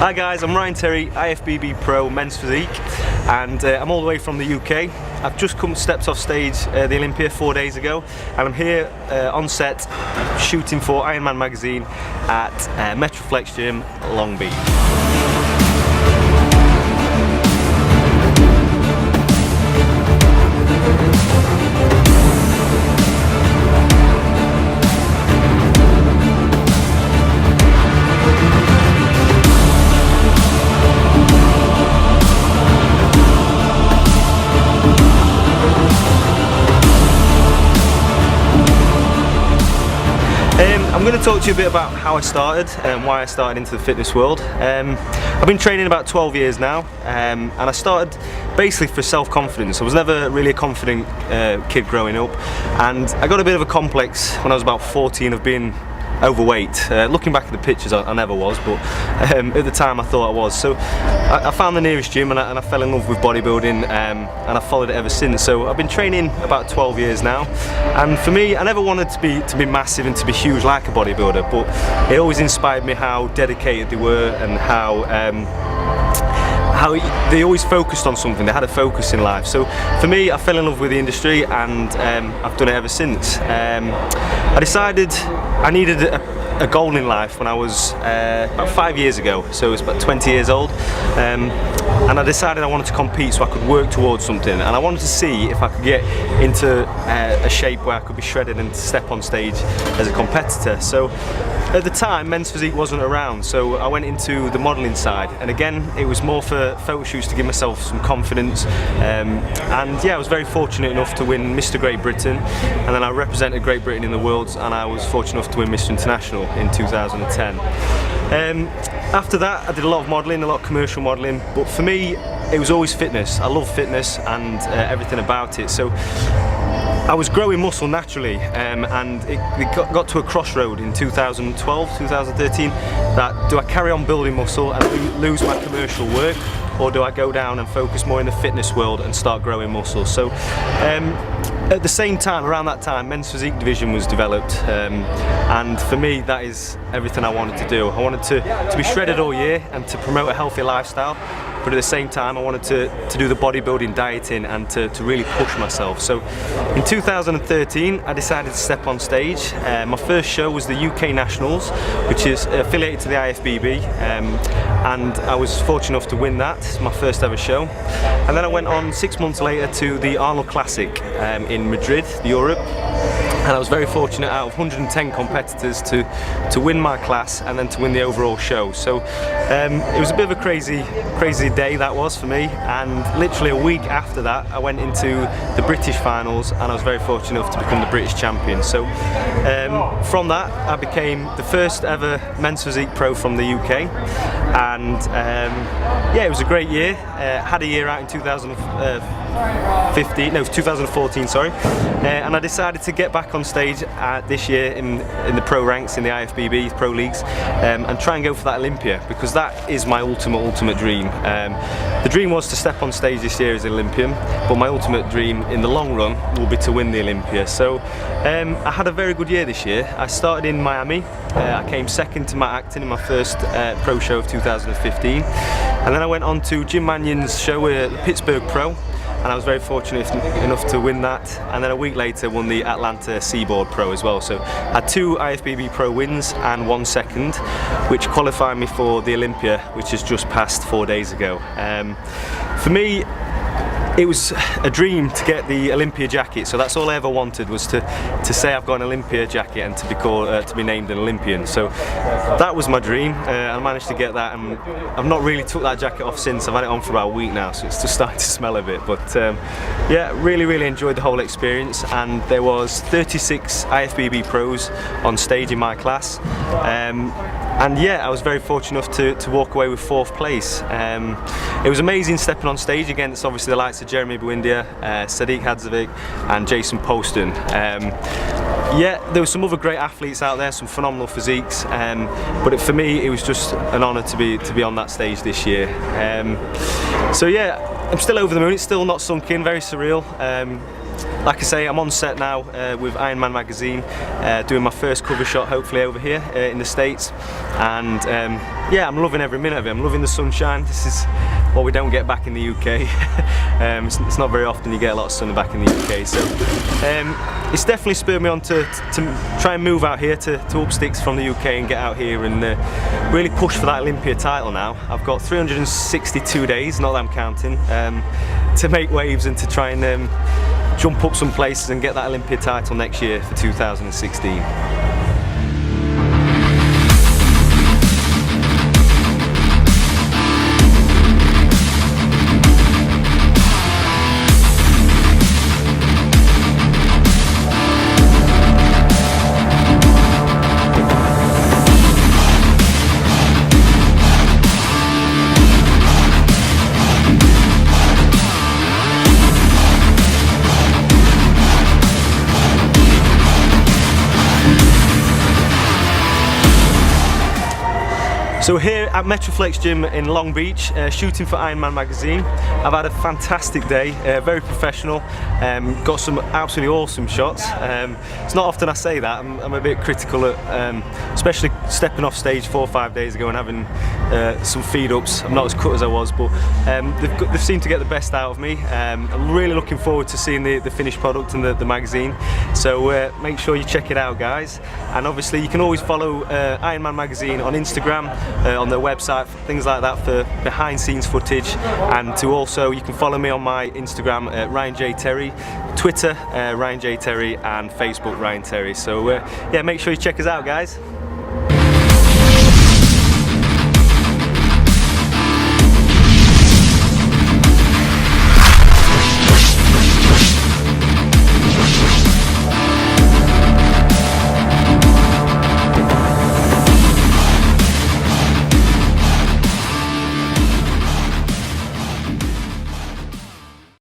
Hi guys, I'm Ryan Terry, IFBB Pro Men's Physique, and I'm all the way from the UK. I've just stepped off stage the Olympia 4 days ago, and I'm here on set shooting for Ironman magazine at Metroflex Gym, Long Beach. I'm going to talk to you a bit about how I started and why I started into the fitness world. I've been training about 12 years now, and I started basically for self-confidence. I was never really a confident kid growing up, and I got a bit of a complex when I was about 14 of being overweight. Looking back at the pictures, I never was, but at the time I thought I was. So I found the nearest gym and I fell in love with bodybuilding, and I followed it ever since. So I've been training about 12 years now, and for me, I never wanted to be massive and to be huge like a bodybuilder, but it always inspired me how dedicated they were and how they always focused on something. They had a focus in life. So for me, I fell in love with the industry, and I've done it ever since. I decided I needed a goal in life when I was about 5 years ago, so I was about 20 years old, and I decided I wanted to compete so I could work towards something, and I wanted to see if I could get into a shape where I could be shredded and step on stage as a competitor. So at the time, Men's Physique wasn't around, so I went into the modelling side, and again it was more for photo shoots to give myself some confidence, and yeah, I was very fortunate enough to win Mr. Great Britain, and then I represented Great Britain in the Worlds, and I was fortunate enough to win Mr. International in 2010. After that, I did a lot of modelling, a lot of commercial modelling, but for me it was always fitness. I love fitness and everything about it. So I was growing muscle naturally, and it got to a crossroad in 2012, 2013, that do I carry on building muscle and lose my commercial work, or do I go down and focus more in the fitness world and start growing muscle? So at the same time, around that time, Men's Physique division was developed, and for me that is everything I wanted to do. I wanted to be shredded all year and to promote a healthy lifestyle, but at the same time I wanted to do the bodybuilding, dieting, and to really push myself. So in 2013 I decided to step on stage. My first show was the UK Nationals, which is affiliated to the IFBB, and I was fortunate enough to win that. It's my first ever show. And then I went on 6 months later to the Arnold Classic in Madrid, Europe. And I was very fortunate, out of 110 competitors, to win my class and then to win the overall show. So it was a bit of a crazy day that was for me, and literally a week after that I went into the British finals, and I was very fortunate enough to become the British champion. So from that I became the first ever Men's Physique Pro from the UK, and yeah, it was a great year. Had a year out in 2014, sorry, and I decided to get back on stage this year in the pro ranks, in the IFBB Pro Leagues, and try and go for that Olympia, because that is my ultimate dream. The dream was to step on stage this year as an Olympian, but my ultimate dream in the long run will be to win the Olympia. So I had a very good year this year. I started in Miami. I came second to Matt Acton in my first pro show of 2015, and then I went on to Jim Mannion's show at Pittsburgh Pro, and I was very fortunate enough to win that, and then a week later won the Atlanta Seaboard Pro as well. So I had 2 IFBB Pro wins and 1 second, which qualified me for the Olympia, which has just passed 4 days ago. For me, it was a dream to get the Olympia jacket, so that's all I ever wanted, was to say I've got an Olympia jacket and to be named an Olympian. So that was my dream. I managed to get that, and I've not really took that jacket off since. I've had it on for about a week now, so it's just starting to smell a bit. But yeah, really enjoyed the whole experience, and there was 36 IFBB pros on stage in my class. And yeah, I was very fortunate enough to walk away with 4th place. It was amazing stepping on stage against obviously the likes of Jeremy Buendia, Sadiq Hadzovic and Jason Poston. Yeah, there were some other great athletes out there, some phenomenal physiques, but for me it was just an honour to be on that stage this year. So yeah, I'm still over the moon. It's still not sunk in, very surreal. like I say, I'm on set now with Ironman magazine, doing my first cover shot hopefully over here in the States, and yeah, I'm loving every minute of it. I'm loving the sunshine. This is what we don't get back in the UK. It's not very often you get a lot of sun back in the UK, so it's definitely spurred me on to try and move out here to up sticks from the UK and get out here and really push for that Olympia title now. I've got 362 days, not that I'm counting, to make waves and to try and jump up some places and get that Olympia title next year for 2016. So here at Metroflex Gym in Long Beach, shooting for Ironman magazine. I've had a fantastic day, very professional, got some absolutely awesome shots. It's not often I say that. I'm a bit critical at, especially stepping off stage 4 or 5 days ago and having some feed ups. I'm not as cut as I was, but they've seemed to get the best out of me. I'm really looking forward to seeing the finished product and the magazine. So make sure you check it out, guys. And obviously you can always follow Ironman magazine on Instagram, on their website, things like that, for behind scenes footage, and to also, you can follow me on my Instagram, Ryan J Terry, Twitter, Ryan J Terry, and Facebook, Ryan Terry. So yeah, make sure you check us out, guys.